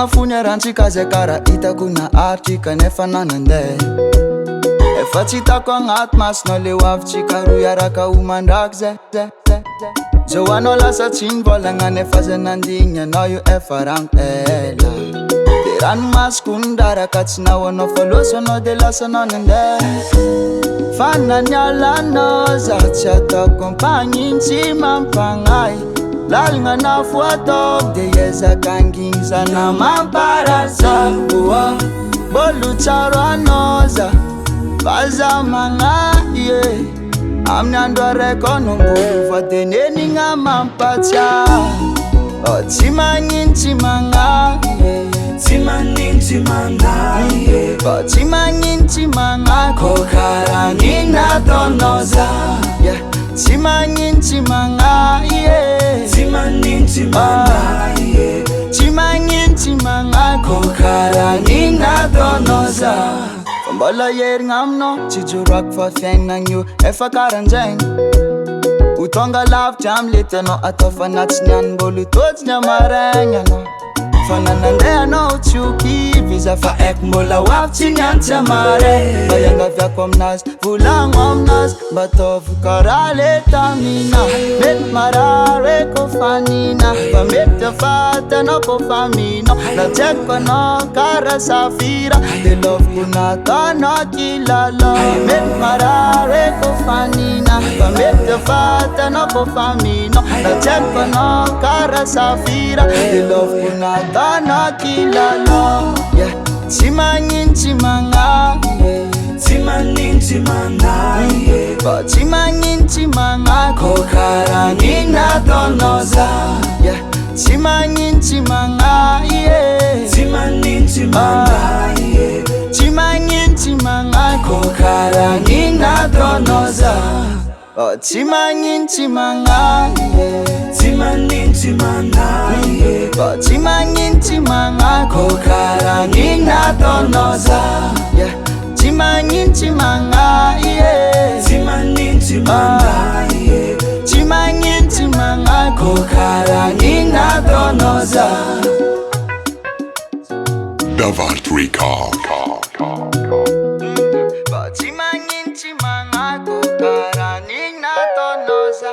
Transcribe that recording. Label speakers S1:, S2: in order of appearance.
S1: Magnafony arantsika zay kara hitako nahatrika nefa nanandeha. Efa tsy hitako agnaty masona le hoavitsika roy araka homandraky zay. Zao anao lasa tsy nivolagna nefa zay nandigny anao io efa ragno ela. De ranomasoko nondraraka tsy nahoanao fa loso anao de lasa nanandeha. Fa nanialanao za tsy atao compagnie tsy mampagnahy. Lalagna na foataoko de ezaka angigny sana mamparaza. Bolo tsaro anao za fa za magnahy amin'ny andro araiky nombolo fa tenenigna mampatsiahy. Tsy magnino tsy magnahy, tsy magnino tsy magnahy. Tsy magnino tsy magnahy kô karaha igny nataonao za. Tsy magnino tsy magnahy, tsy magnino tsy magnahy. Tsy magnino tsy magnahy kô karaha igny nataonao za. Fa mbola herigna aminao tsy joroako fa fiaignana io efa karanjaigny. Ho tonga lavitra amle tianao atao fa na tsy niany mbolo totsiny amaraigny anao. Fa nanandeha anao tsy ho kivy za fa haiko mbola hoavy tsy niantsy amaraigny. Mba iangaviako aminazy volagno aminazy mba ataovy karaha le taminahy. Mety marary kô fanina fa mety afaty anao kô fa minao. Na tsy haiko anao karaha safira de loviko nataonao kilalao. Mety marary kô fanina fa mety afaty anao kô fa minao. Na tsy haiko anao karaha safira de loviko nataonao kilalao. Tsy magnino tsy magnahy, tsy magnino tsy magnahy. Tsy magnino tsy magnahy kô karaha igny nataonao za. Tsy magnino tsy magnahy, tsy magnino tsy magnahy. Tsy magnino tsy magnahy kô karaha igny nataonao za. Tsy magnino tsy magnahy, tsy magnino tsy magnahy. Tsy magnino tsy magnahy kô karaha igny nataonao za. Tsy magnino tsy magnahy, tsy magnino tsy magnahy. Tsy magnino tsy magnahy kô karaha igny nataonao za.
S2: Davart Record.
S1: Tsy magnino tsy magnahy kô karaha igny nataonao za.